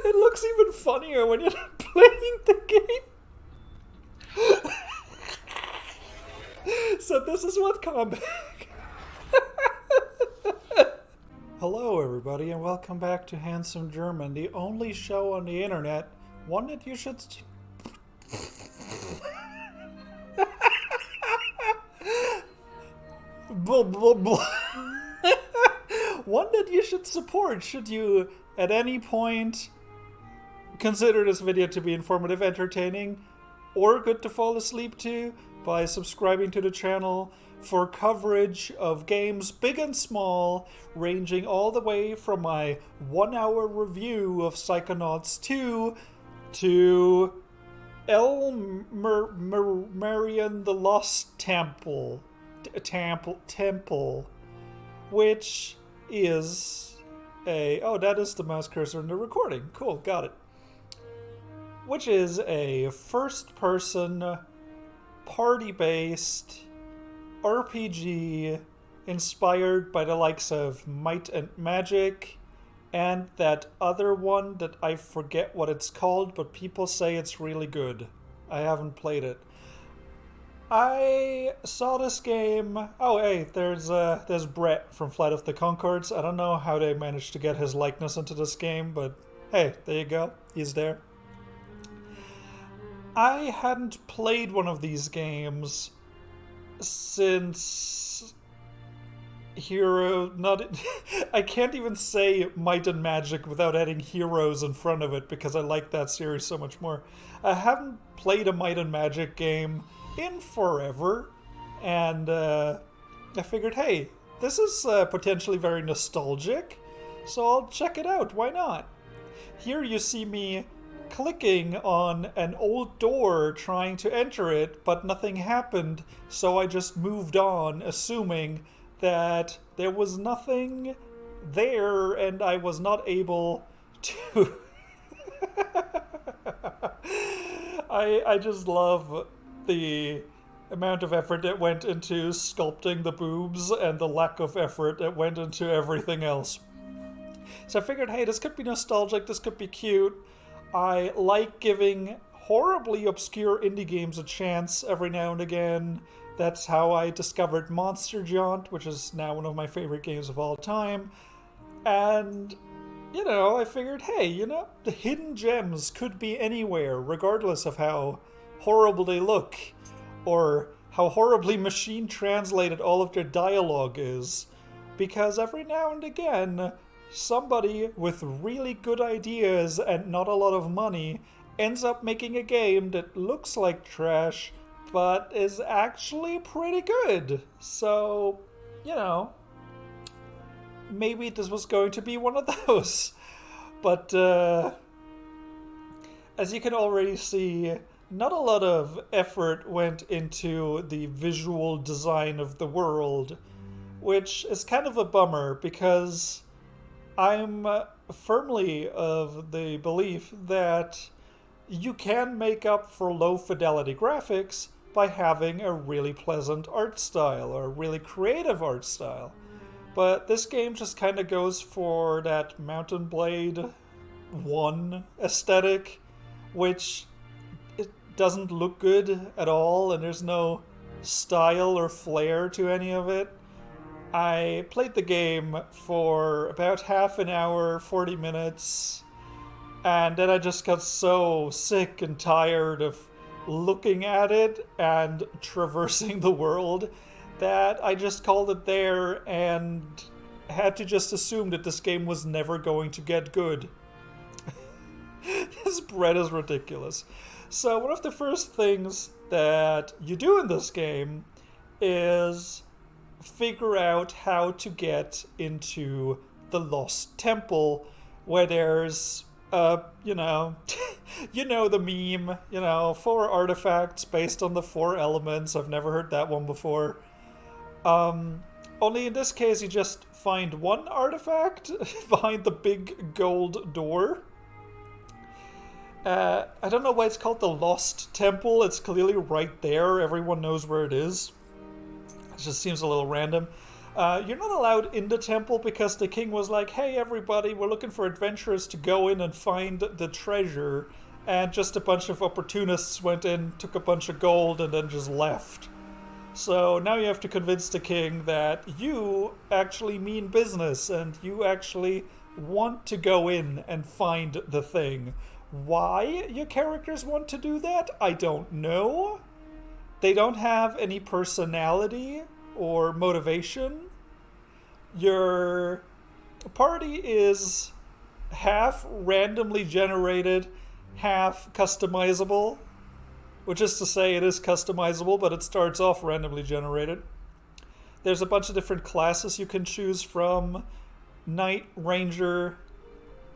It looks even funnier when you're not playing the game. So this is what combat. Hello, everybody, and welcome back to Handsome German, the only show on the internet, one that you should. Blah, blah, blah. One that you should support should you, at any point, consider this video to be informative, entertaining, or good to fall asleep to by subscribing to the channel for coverage of games big and small, ranging all the way from my 1-hour review of Psychonauts 2 to Elmarion the Lost Temple, which is a... Oh, that is the mouse cursor in the recording. Cool, got it. Which is a first-person, party-based RPG inspired by the likes of Might and Magic and that other one that I forget what it's called, but people say it's really good. I haven't played it. I saw this game... Oh, hey, there's Brett from Flight of the Conchords. I don't know how they managed to get his likeness into this game, but hey, there you go. He's there. I hadn't played one of these games since I can't even say Might and Magic without adding Heroes in front of it because I like that series so much more. I haven't played a Might and Magic game in forever, and I figured, hey, this is potentially very nostalgic, so I'll check it out. Why not? Here you see me clicking on an old door trying to enter it, but nothing happened, so I just moved on, assuming that there was nothing there and I was not able to... I just love the amount of effort that went into sculpting the boobs and the lack of effort that went into everything else. So I figured, hey, this could be nostalgic, this could be cute. I like giving horribly obscure indie games a chance every now and again. That's how I discovered Monster Jaunt, which is now one of my favorite games of all time. And, I figured, hey, the hidden gems could be anywhere, regardless of how horrible they look, or how horribly machine translated all of their dialogue is. Because every now and again, somebody with really good ideas and not a lot of money ends up making a game that looks like trash, but is actually pretty good. So, maybe this was going to be one of those. But, as you can already see, not a lot of effort went into the visual design of the world, which is kind of a bummer because I'm firmly of the belief that you can make up for low fidelity graphics by having a really pleasant art style or a really creative art style. But this game just kind of goes for that Mountain Blade 1 aesthetic, which it doesn't look good at all, and there's no style or flair to any of it. I played the game for about half an hour, 40 minutes, and then I just got so sick and tired of looking at it and traversing the world that I just called it there and had to just assume that this game was never going to get good. This bread is ridiculous. So one of the first things that you do in this game is figure out how to get into the Lost Temple, where there's, you know the meme, 4 artifacts based on the 4 elements. I've never heard that one before. Only in this case you just find one artifact behind the big gold door. I don't know why it's called the Lost Temple. It's clearly right there. Everyone knows where it is. It just seems a little random. You're not allowed in the temple because the king was like, hey, everybody, we're looking for adventurers to go in and find the treasure. And just a bunch of opportunists went in, took a bunch of gold, and then just left. So now you have to convince the king that you actually mean business and you actually want to go in and find the thing. Why your characters want to do that, I don't know. They don't have any personality or motivation. Your party is half randomly generated, half customizable, which is to say it is customizable, but it starts off randomly generated. There's a bunch of different classes you can choose from: knight, ranger,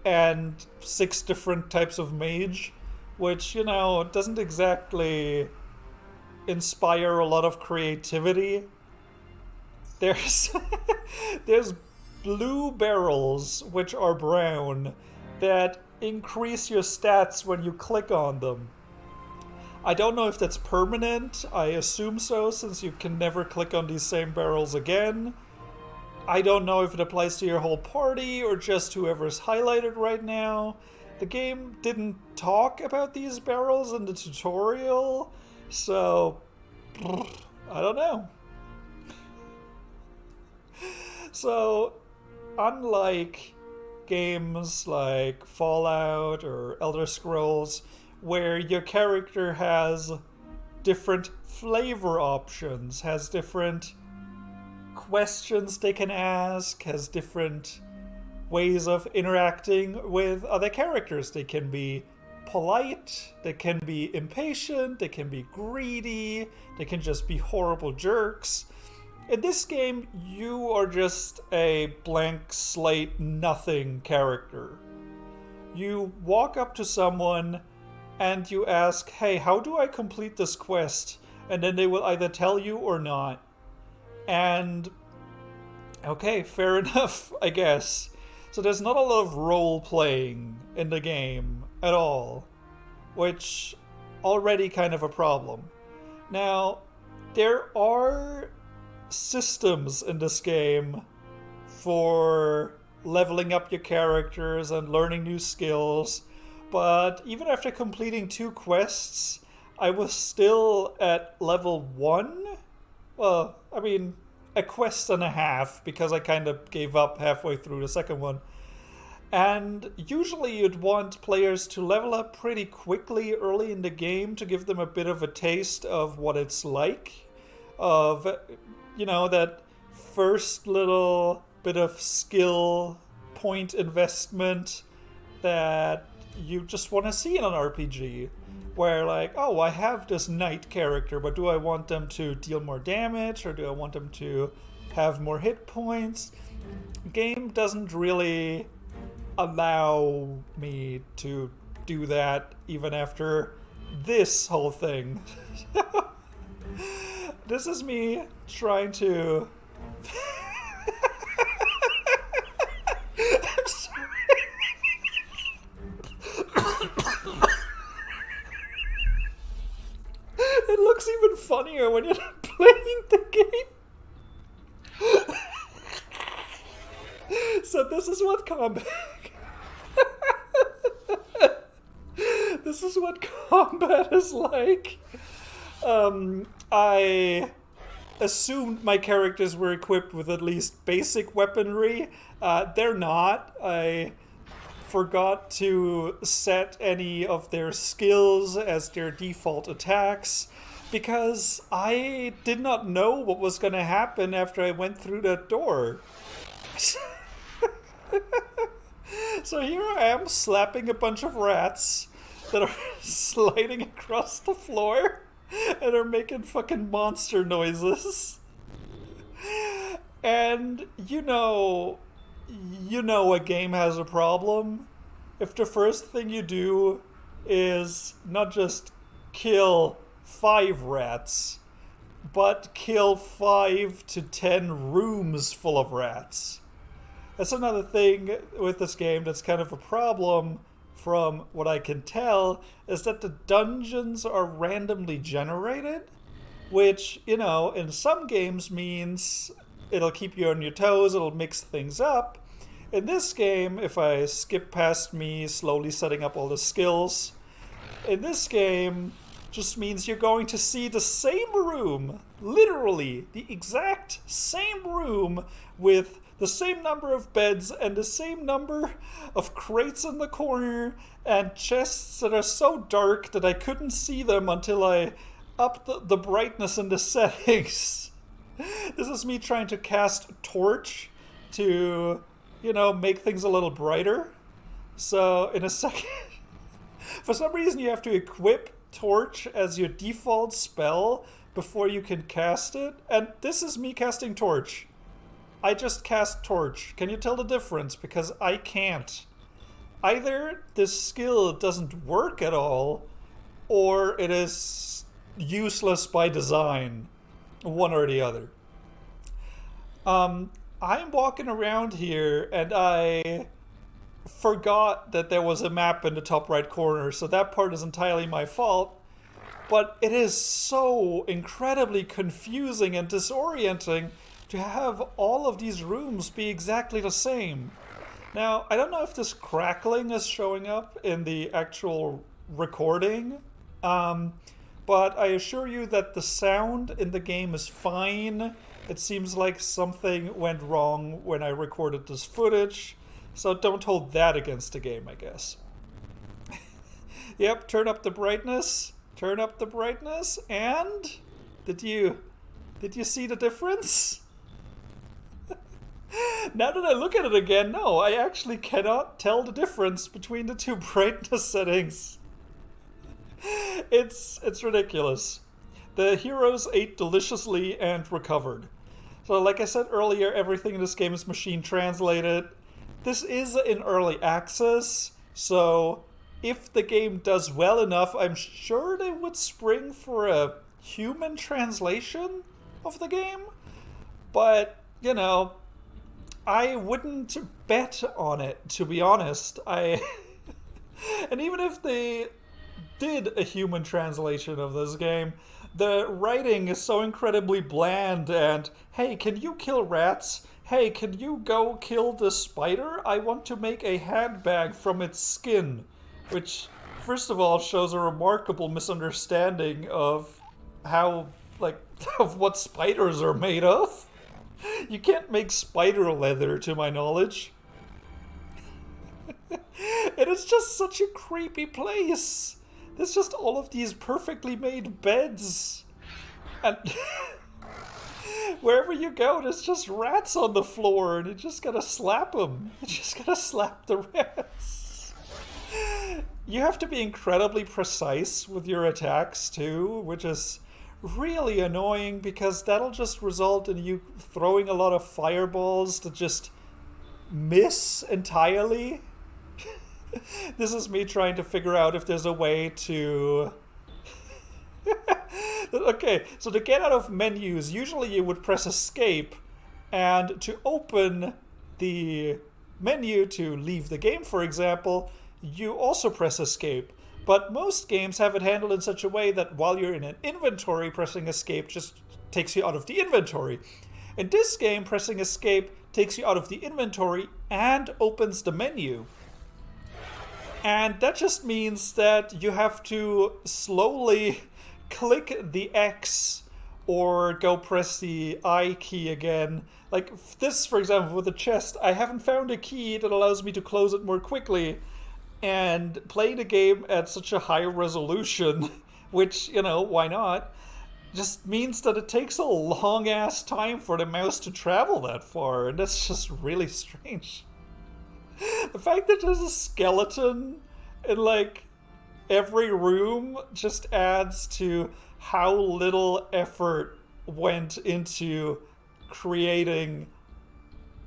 and 6 different types of mage, which, doesn't exactly inspire a lot of creativity. There's there's blue barrels, which are brown, that increase your stats when you click on them. I don't know if that's permanent. I assume so, since you can never click on these same barrels again. I don't know if it applies to your whole party or just whoever's highlighted right now. The game didn't talk about these barrels in the tutorial, so I don't know. So, unlike games like Fallout or Elder Scrolls, where your character has different flavor options, has different questions they can ask, has different ways of interacting with other characters. They can be polite, they can be impatient, they can be greedy, they can just be horrible jerks. In this game, you are just a blank slate nothing character. You walk up to someone and you ask, hey, how do I complete this quest? And then they will either tell you or not. And okay, fair enough, I guess. So there's not a lot of role-playing in the game at all, which already kind of a problem. Now, there are systems in this game for leveling up your characters and learning new skills, but even after completing 2 quests, I was still at level 1. Well, I mean, a quest and a half, because I kind of gave up halfway through the second one. And usually you'd want players to level up pretty quickly early in the game to give them a bit of a taste of what it's like, of, that first little bit of skill point investment that you just want to see in an RPG. Where, like, oh, I have this knight character, but do I want them to deal more damage, or do I want them to have more hit points? The game doesn't really allow me to do that, even after this whole thing. This is me trying to... I'm sorry. It looks even funnier when you're not playing the game. So this is what combat... This is what combat is like. I assumed my characters were equipped with at least basic weaponry. They're not. I forgot to set any of their skills as their default attacks because I did not know what was going to happen after I went through that door. So here I am slapping a bunch of rats that are sliding across the floor and are making fucking monster noises. And a game has a problem if the first thing you do is not just kill 5 rats, but kill 5 to 10 rooms full of rats. That's another thing with this game that's kind of a problem, from what I can tell, is that the dungeons are randomly generated, which, in some games means it'll keep you on your toes, it'll mix things up. In this game, if I skip past me slowly setting up all the skills, in this game just means you're going to see the same room, literally the exact same room with the same number of beds and the same number of crates in the corner and chests that are so dark that I couldn't see them until I upped the brightness in the settings. This is me trying to cast Torch to, make things a little brighter. So in a second, for some reason you have to equip Torch as your default spell before you can cast it. And this is me casting Torch. I just cast Torch. Can you tell the difference? Because I can't. Either this skill doesn't work at all, or it is useless by design. One or the other. I'm walking around here and I forgot that there was a map in the top right corner, so that part is entirely my fault. But it is so incredibly confusing and disorienting to have all of these rooms be exactly the same. Now, I don't know if this crackling is showing up in the actual recording, but I assure you that the sound in the game is fine. It seems like something went wrong when I recorded this footage, so don't hold that against the game, I guess. Yep, turn up the brightness, and did you see the difference? Now that I look at it again, no, I actually cannot tell the difference between the two brightness settings. It's ridiculous. The heroes ate deliciously and recovered. So like I said earlier, everything in this game is machine translated. This is in early access, so if the game does well enough, I'm sure they would spring for a human translation of the game. But, I wouldn't bet on it, to be honest. And even if they did a human translation of this game, the writing is so incredibly bland and, hey, can you kill rats? Hey, can you go kill the spider? I want to make a handbag from its skin. Which, first of all, shows a remarkable misunderstanding of how, of what spiders are made of. You can't make spider leather, to my knowledge. And it's just such a creepy place. There's just all of these perfectly made beds. And wherever you go, there's just rats on the floor, and you just gotta slap them. You just gotta slap the rats. You have to be incredibly precise with your attacks, too, which is really annoying because that'll just result in you throwing a lot of fireballs that just miss entirely. This is me trying to figure out if there's a way to... Okay, so to get out of menus, usually you would press escape, and to open the menu to leave the game, for example, you also press escape. But most games have it handled in such a way that while you're in an inventory, pressing escape just takes you out of the inventory. In this game, pressing escape takes you out of the inventory and opens the menu. And that just means that you have to slowly click the X or go press the I key again. Like this, for example, with the chest, I haven't found a key that allows me to close it more quickly. And playing the game at such a high resolution, which, why not, just means that it takes a long-ass time for the mouse to travel that far, and that's just really strange. The fact that there's a skeleton in, every room just adds to how little effort went into creating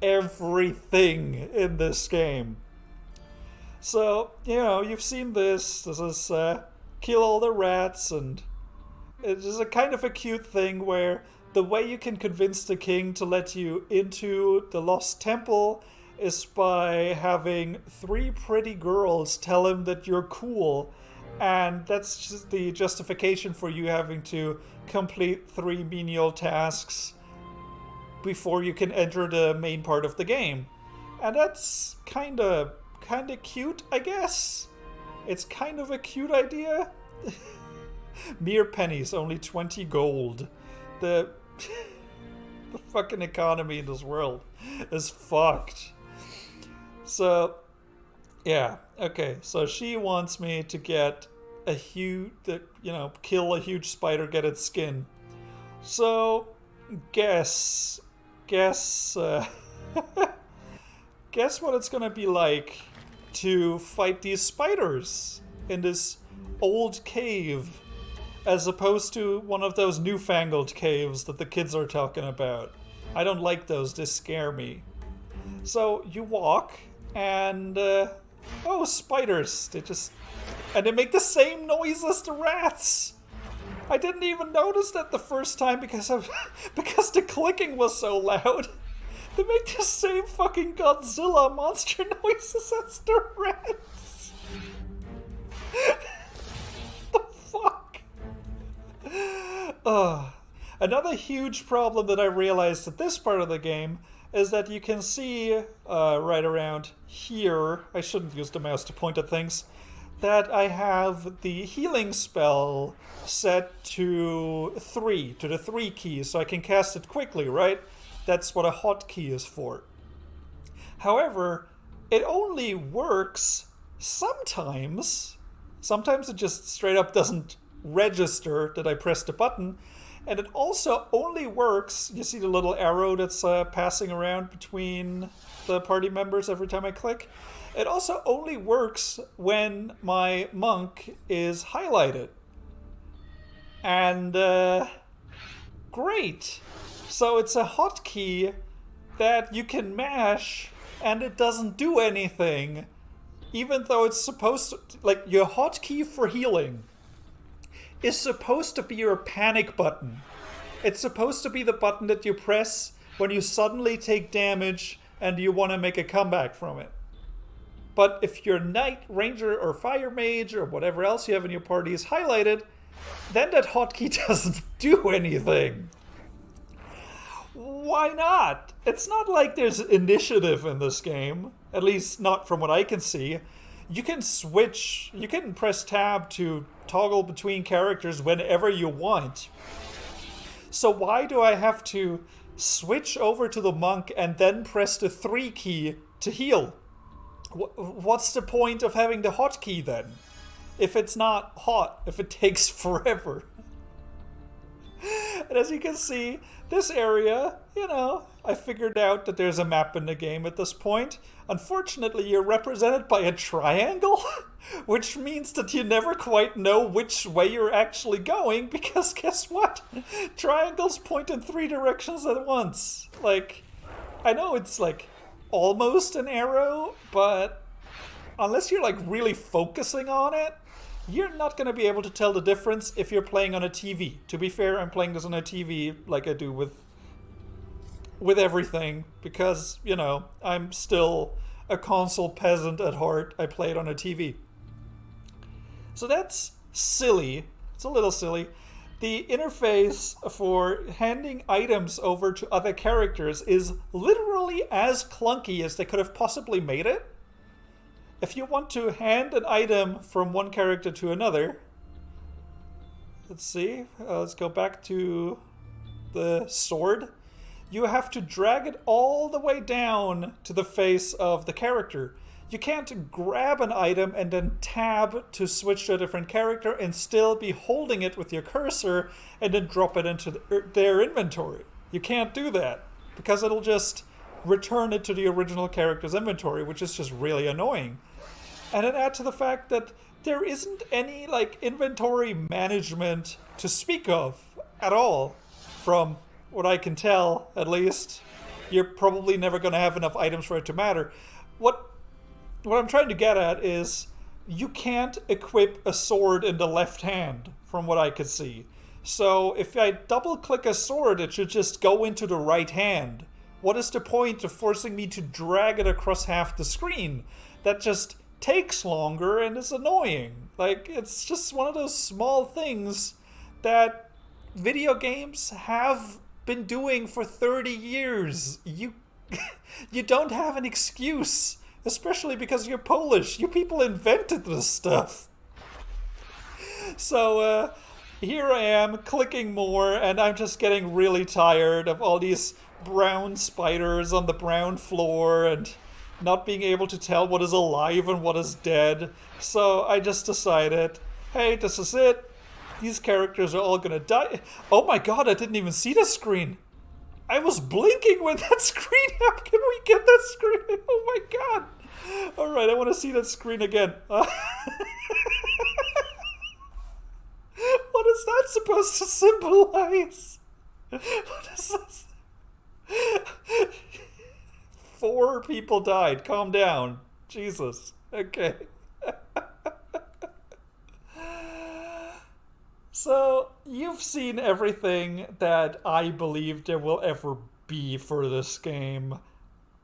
everything in this game. So, you've seen this. This is kill all the rats, and it's just a kind of a cute thing where the way you can convince the king to let you into the Lost Temple is by having 3 pretty girls tell him that you're cool. And that's just the justification for you having to complete 3 menial tasks before you can enter the main part of the game. And that's kind of cute, I guess. It's kind of a cute idea. Mere pennies, only 20 gold. The fucking economy in this world is fucked. So, yeah, okay. So she wants me to get a huge, kill a huge spider, get its skin. So, guess what it's gonna be like to fight these spiders in this old cave, as opposed to one of those newfangled caves that the kids are talking about. I don't like those, they scare me. So you walk, and oh, spiders, they make the same noise as the rats. I didn't even notice that the first time because the clicking was so loud. They make the same fucking Godzilla monster noises as the rats. The fuck? Another huge problem that I realized at this part of the game is that you can see right around here, I shouldn't use the mouse to point at things, that I have the healing spell set to 3, to the 3 key, so I can cast it quickly, right? That's what a hotkey is for. However, it only works sometimes. Sometimes it just straight up doesn't register that I pressed the button. And it also only works, you see the little arrow that's passing around between the party members every time I click? It also only works when my monk is highlighted. And, great! So it's a hotkey that you can mash and it doesn't do anything, even though it's supposed to, like, your hotkey for healing is supposed to be your panic button. It's supposed to be the button that you press when you suddenly take damage and you want to make a comeback from it. But if your knight, ranger, or fire mage, or whatever else you have in your party is highlighted, then that hotkey doesn't do anything. Why not? It's not like there's initiative in this game, at least not from what I can see. You can switch, you can press tab to toggle between characters whenever you want. So why do I have to switch over to the monk and then press the 3 key to heal? What's the point of having the hotkey then? If it's not hot, if it takes forever. And as you can see, this area, I figured out that there's a map in the game at this point. Unfortunately, you're represented by a triangle, which means that you never quite know which way you're actually going, because guess what? Triangles point in 3 directions at once. Like, I know it's like almost an arrow, but unless you're like really focusing on it, you're not going to be able to tell the difference if you're playing on a TV. To be fair, I'm playing this on a TV like I do with everything, because, I'm still a console peasant at heart. I play it on a TV. So that's silly. It's a little silly. The interface for handing items over to other characters is literally as clunky as they could have possibly made it. If you want to hand an item from one character to another, let's see, let's go back to the sword. You have to drag it all the way down to the face of the character. You can't grab an item and then tab to switch to a different character and still be holding it with your cursor and then drop it into their inventory. You can't do that because it'll just return it to the original character's inventory, which is just really annoying. And then add to the fact that there isn't any inventory management to speak of at all. From what I can tell, at least, you're probably never going to have enough items for it to matter. What I'm trying to get at is you can't equip a sword in the left hand, from what I could see. So if I double click a sword, it should just go into the right hand. What is the point of forcing me to drag it across half the screen? That just takes longer and is annoying. It's just one of those small things that video games have been doing for 30 years. You don't have an excuse, especially because you're Polish. You people invented this stuff. So here I am clicking more, and I'm just getting really tired of all these brown spiders on the brown floor and not being able to tell what is alive and what is dead. So I just decided, hey, this is it. These characters are all gonna die. Oh my god, I didn't even see the screen. I was blinking when that screen happened. Can we get that screen? Oh my god. Alright, I want to see that screen again. What is that supposed to symbolize? What is this? 4 people died. Calm down. Jesus. Okay. So, you've seen everything that I believe there will ever be for this game.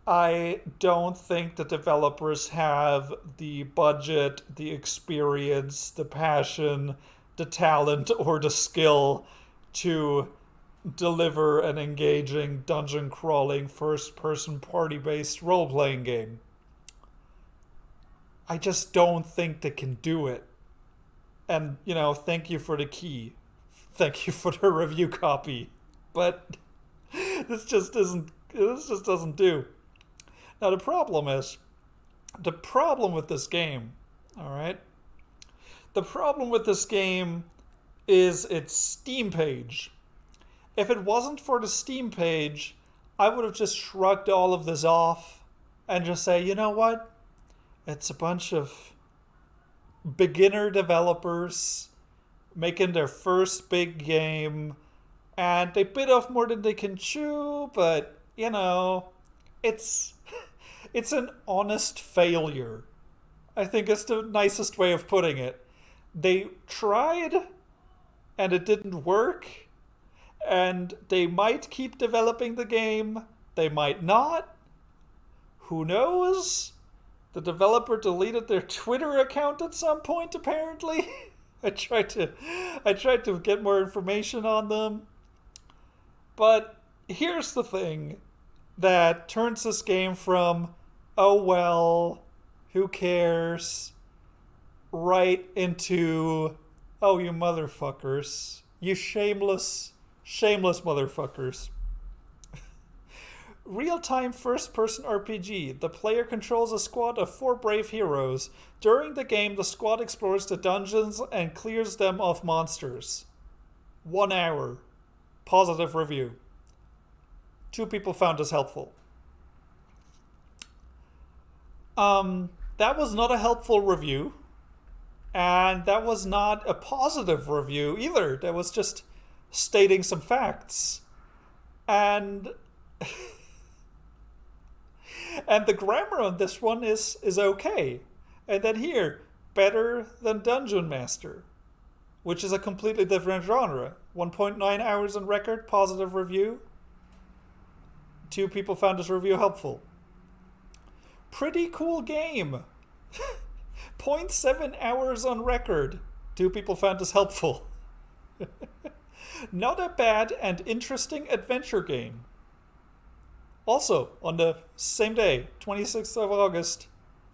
I don't think the developers have the budget, the experience, the passion, the talent, or the skill to deliver an engaging, dungeon crawling, first person party based role playing game. I just don't think they can do it. And, thank you for the key. Thank you for the review copy. But this just doesn't do. Now the problem with this game, all right? The problem with this game is its Steam page. If it wasn't for the Steam page, I would have just shrugged all of this off and just say, you know what? It's a bunch of beginner developers making their first big game, and they bit off more than they can chew, but, it's an honest failure. I think it's the nicest way of putting it. They tried, and it didn't work, and they might keep developing the game, they might not. Who knows? The developer deleted their Twitter account at some point, apparently. I tried to get more information on them. But here's the thing that turns this game from, oh well, who cares, right into, oh, you motherfuckers. You shameless motherfuckers. Real-time first-person RPG. The player controls a squad of 4 brave heroes. During the game, the squad explores the dungeons and clears them of monsters. 1 hour. Positive review. 2 people found this helpful. That was not a helpful review. And that was not a positive review either. That was just stating some facts. And... and the grammar on this one is okay. And then here, better than Dungeon Master, which is a completely different genre. 1.9 hours on record, positive review. 2 people found this review helpful. Pretty cool game. 0.7 hours on record. 2 people found this helpful. Not a bad and interesting adventure game. Also, on the same day, 26th of August,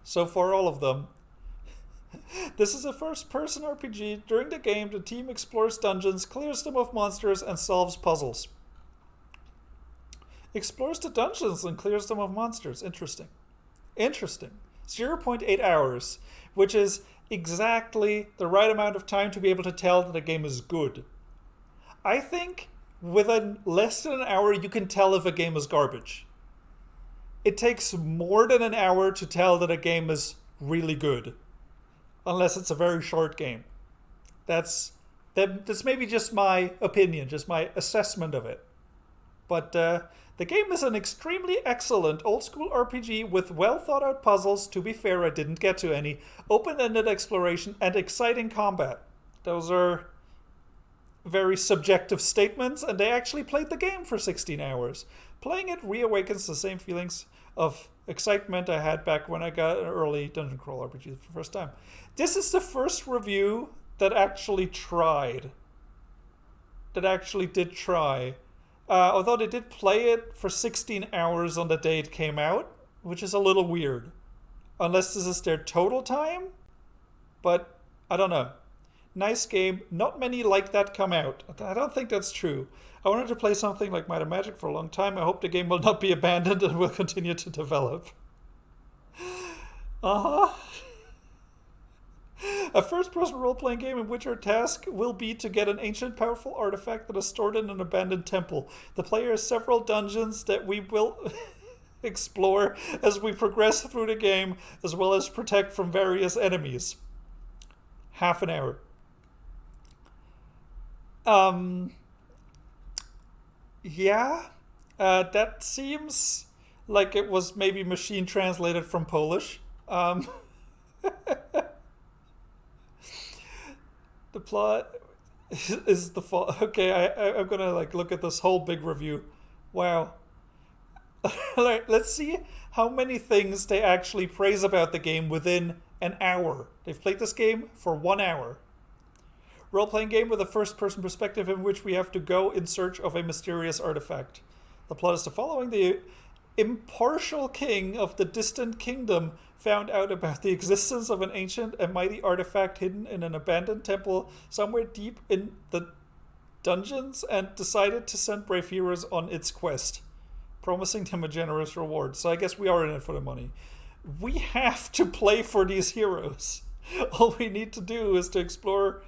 so far all of them. This is a first-person RPG. During the game, the team explores dungeons, clears them of monsters, and solves puzzles. Explores the dungeons and clears them of monsters. Interesting. 0.8 hours, which is exactly the right amount of time to be able to tell that a game is good. I think within less than an hour, you can tell if a game is garbage. It takes more than an hour to tell that a game is really good. Unless it's a very short game. That's maybe just my opinion, just my assessment of it. But the game is an extremely excellent old-school RPG with well-thought-out puzzles. To be fair, I didn't get to any. Open-ended exploration and exciting combat. Those are very subjective statements, and they actually played the game for 16 hours. Playing it reawakens the same feelings of excitement I had back when I got an early dungeon crawl RPG for the first time. This is the first review that actually tried. That actually did try. Although they did play it for 16 hours on the day it came out, which is a little weird. Unless this is their total time? But I don't know. Nice game. Not many like that come out. I don't think that's true. I wanted to play something like Might and Magic for a long time. I hope the game will not be abandoned and will continue to develop. Uh-huh. A first-person role-playing game in which our task will be to get an ancient, powerful artifact that is stored in an abandoned temple. The player has several dungeons that we will explore as we progress through the game, as well as protect from various enemies. Half an hour. Yeah, that seems like it was maybe machine translated from Polish. The plot is the fall. Okay, I'm gonna like look at this whole big review. Wow. Let's see how many things they actually praise about the game within an hour. They've played this game for 1 hour. Role-playing game with a first-person perspective in which we have to go in search of a mysterious artifact. The plot is the following. The impartial king of the distant kingdom found out about the existence of an ancient and mighty artifact hidden in an abandoned temple somewhere deep in the dungeons and decided to send brave heroes on its quest, promising them a generous reward. So I guess we are in it for the money. We have to play for these heroes. All we need to do is to explore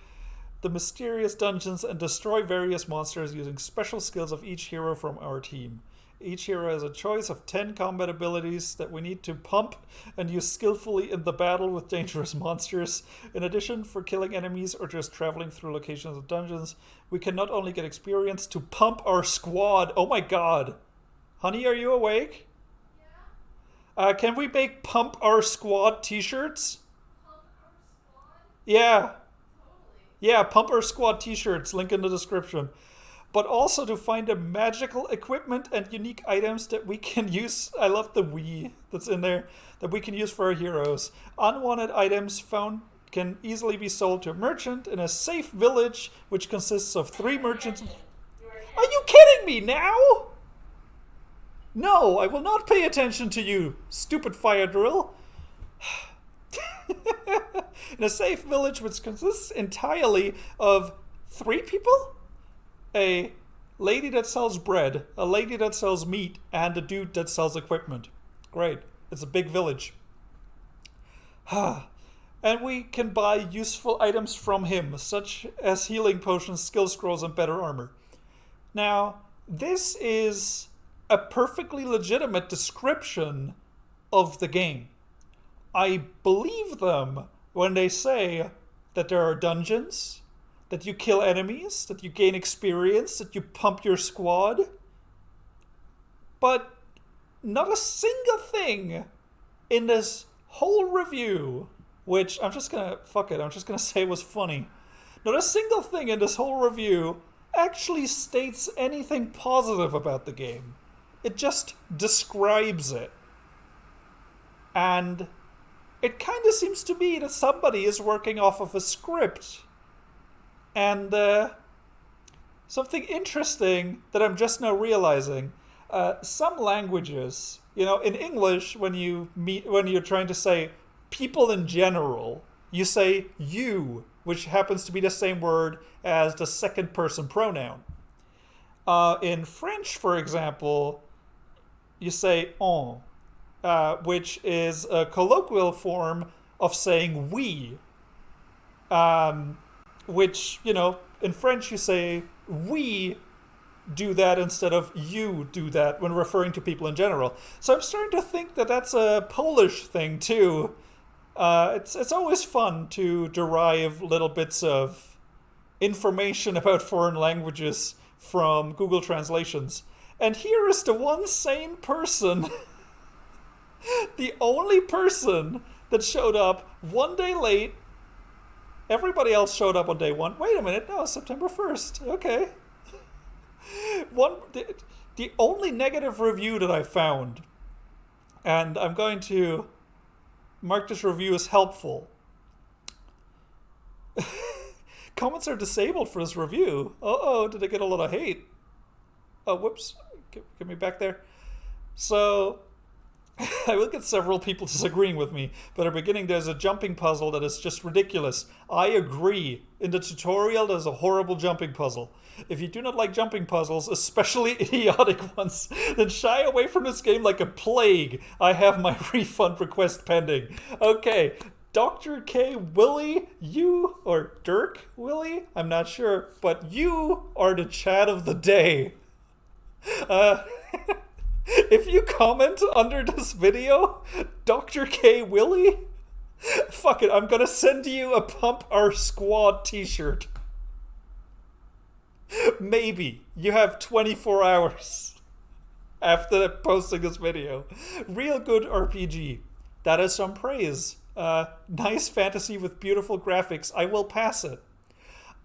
the mysterious dungeons and destroy various monsters using special skills of each hero from our team. Each hero has a choice of 10 combat abilities that we need to pump and use skillfully in the battle with dangerous monsters. In addition, for killing enemies or just traveling through locations of dungeons, we can not only get experience to pump our squad. Oh my god. Honey, are you awake? Yeah. Can we make Pump Our Squad t-shirts? Pump Our Squad? Yeah. Totally. Yeah, Pump Our Squad t-shirts. Link in the description. But also to find the magical equipment and unique items that we can use. I love the we that's in there. That we can use for our heroes. Unwanted items found can easily be sold to a merchant in a safe village, which consists of 3 merchants. Are you kidding me now? No, I will not pay attention to you, stupid fire drill. In a safe village which consists entirely of 3 people? A lady that sells bread, a lady that sells meat, and a dude that sells equipment. Great. It's a big village. And we can buy useful items from him, such as healing potions, skill scrolls, and better armor. Now, this is a perfectly legitimate description of the game. I believe them when they say that there are dungeons, that you kill enemies, that you gain experience, that you pump your squad. But not a single thing in this whole review, which I'm just gonna say was funny. Not a single thing in this whole review actually states anything positive about the game. It just describes it. And it kind of seems to me that somebody is working off of a script. And something interesting that I'm just now realizing, some languages, in English, when you're trying to say people in general, you say you, which happens to be the same word as the second person pronoun. In French, for example, you say on, which is a colloquial form of saying we. Which, in French you say we do that instead of you do that when referring to people in general. So I'm starting to think that that's a Polish thing too. It's always fun to derive little bits of information about foreign languages from Google translations. And here is the one sane person, the only person that showed up 1 day late. Everybody else showed up on day 1. Wait a minute, no, September 1st. Okay. The only negative review that I found, and I'm going to mark this review as helpful. Comments are disabled for this review. Uh-oh, did I get a lot of hate? Oh, whoops. Get me back there. So, I will get several people disagreeing with me, but at the beginning there's a jumping puzzle that is just ridiculous. I agree. In the tutorial, there's a horrible jumping puzzle. If you do not like jumping puzzles, especially idiotic ones, then shy away from this game like a plague. I have my refund request pending. Okay, Dr. K. Willie, you, or Dirk Willie? I'm not sure, but you are the chat of the day. If you comment under this video, Dr. K. Willie, fuck it, I'm gonna send you a Pump Our Squad t-shirt. Maybe. You have 24 hours after posting this video. Real good RPG. That is some praise. Nice fantasy with beautiful graphics. I will pass it.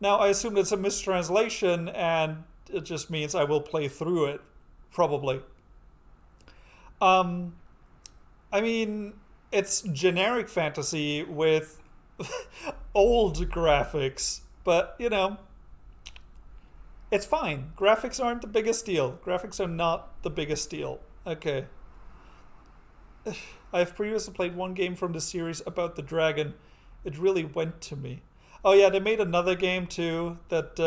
Now, I assume it's a mistranslation, and it just means I will play through it. Probably. I mean, it's generic fantasy with old graphics, but, you know, it's fine. Graphics aren't the biggest deal. Graphics are not the biggest deal. Okay. I've previously played one game from the series about the dragon. It really went to me. Oh yeah, they made another game too that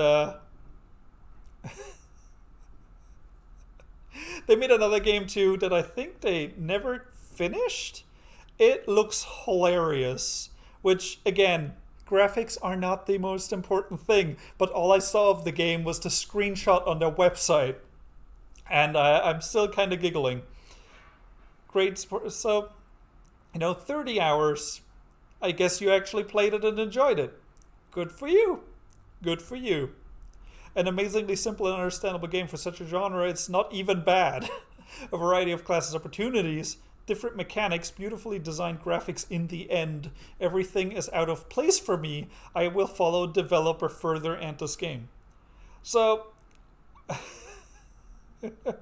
they made another game too that I think they never finished. It looks hilarious, which again, graphics are not the most important thing, but all I saw of the game was the screenshot on their website, and I'm still kind of giggling. Great sport. So, 30 hours. I guess you actually played it and enjoyed it. Good for you. Good for you. An amazingly simple and understandable game for such a genre. It's not even bad. A variety of classes, opportunities, different mechanics, beautifully designed graphics in the end. Everything is out of place for me. I will follow developer further and this game. So, there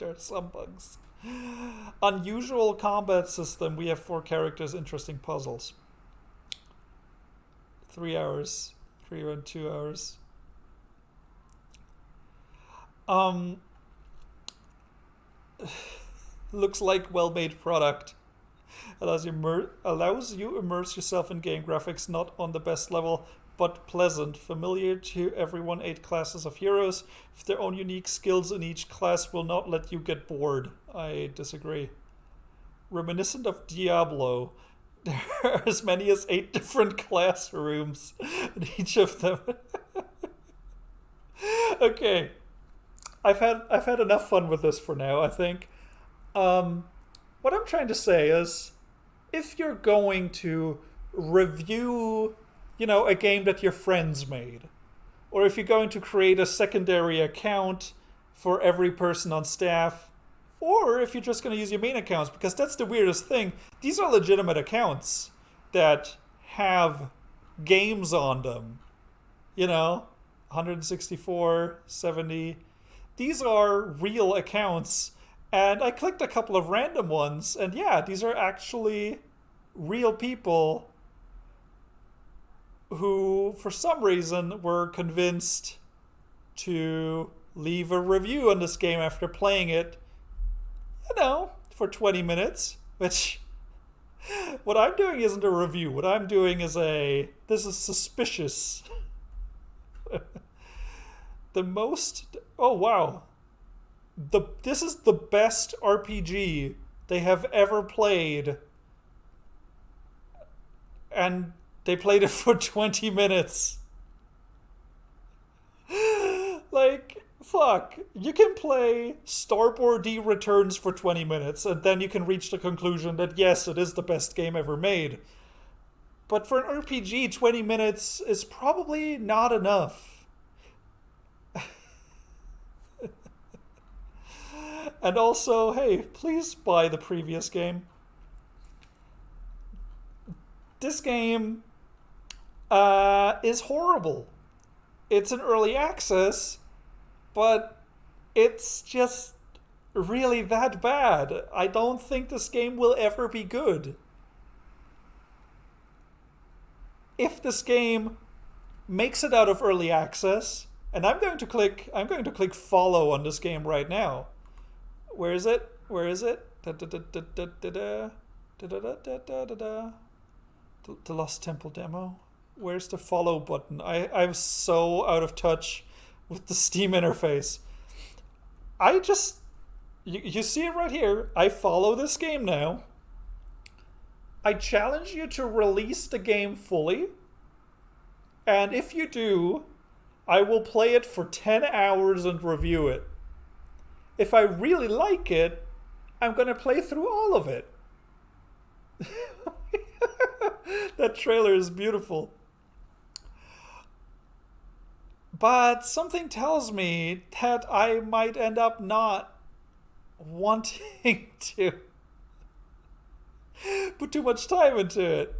are some bugs. Unusual combat system. We have 4 characters, interesting puzzles. 3 hours. 3 and 2 hours. Looks like well-made product. Allows you immerse yourself in game graphics, not on the best level, but pleasant, familiar to everyone. 8 classes of heroes with their own unique skills in each class will not let you get bored. I disagree. Reminiscent of Diablo. There are as many as 8 different classrooms in each of them. Okay. I've had enough fun with this for now, I think. What I'm trying to say is, if you're going to review, a game that your friends made, or if you're going to create a secondary account for every person on staff, or if you're just going to use your main accounts, because that's the weirdest thing. These are legitimate accounts that have games on them. 164, 70. These are real accounts. And I clicked a couple of random ones, and yeah, these are actually real people who, for some reason, were convinced to leave a review on this game after playing it, for 20 minutes, which what I'm doing isn't a review. What I'm doing is this is suspicious. Oh wow. This is the best RPG they have ever played. And they played it for 20 minutes. Fuck. You can play Starboard D Returns for 20 minutes, and then you can reach the conclusion that yes, it is the best game ever made. But for an RPG, 20 minutes is probably not enough. And also, hey, please buy the previous game. This game is horrible. It's an early access, but it's just really that bad. I don't think this game will ever be good. If this game makes it out of early access, And I'm going to click follow on this game right now. Where is it? Where is it? The Lost Temple demo. Where's the follow button? I'm so out of touch with the Steam interface. You see it right here. I follow this game now. I challenge you to release the game fully. And if you do, I will play it for 10 hours and review it. If I really like it, I'm going to play through all of it. That trailer is beautiful. But something tells me that I might end up not wanting to put too much time into it.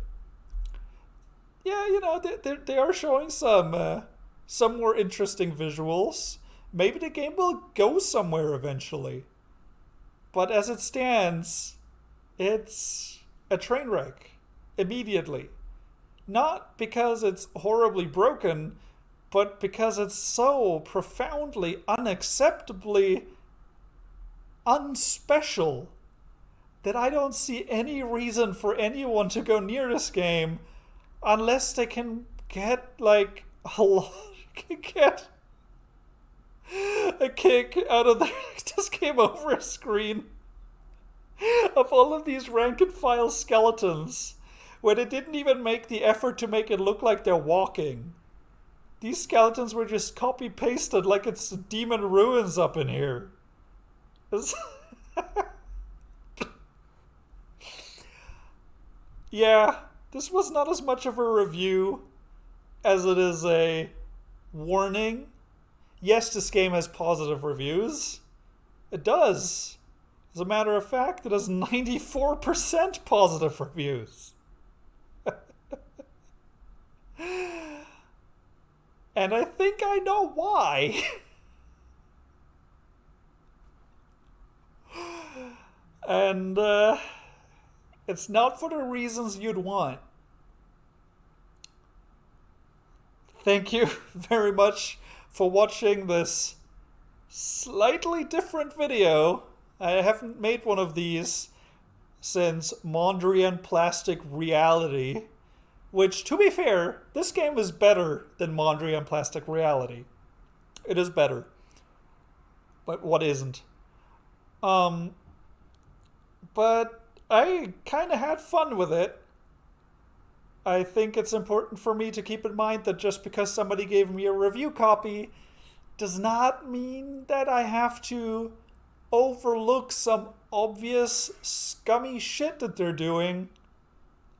Yeah, you know, they are showing some more interesting visuals. Maybe the game will go somewhere eventually. But as it stands, it's a train wreck immediately. Not because it's horribly broken, but because it's so profoundly, unacceptably unspecial that I don't see any reason for anyone to go near this game unless they can get like get a kick out of this game over a screen of all of these rank and file skeletons where they didn't even make the effort to make it look like they're walking. These skeletons were just copy pasted like it's Demon Ruins up in here. Yeah, this was not as much of a review as it is a warning. Yes, this game has positive reviews. It does. As a matter of fact, it has 94% positive reviews. And I think I know why. And it's not for the reasons you'd want. Thank you very much for watching this slightly different video. I haven't made one of these since Mondrian Plastic Reality, which, to be fair, this game is better than Mondrian Plastic Reality. It is better. But what isn't? But I kind of had fun with it. I think it's important for me to keep in mind that just because somebody gave me a review copy does not mean that I have to overlook some obvious scummy shit that they're doing,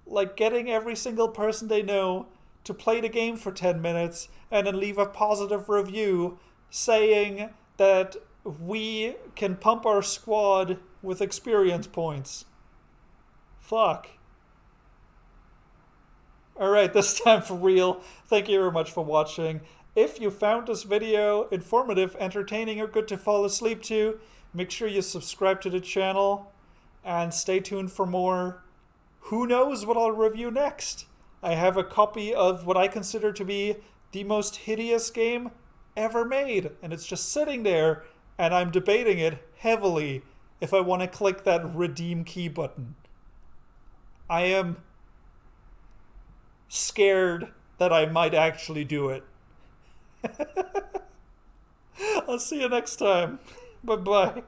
like getting every single person they know to play the game for 10 minutes and then leave a positive review saying that we can pump our squad with experience points. Fuck. Alright, this time for real. Thank you very much for watching. If you found this video informative, entertaining, or good to fall asleep to, make sure you subscribe to the channel and stay tuned for more. Who knows what I'll review next? I have a copy of what I consider to be the most hideous game ever made, and it's just sitting there, and I'm debating it heavily if I want to click that redeem key button. I am scared that I might actually do it. I'll see you next time. Bye-bye.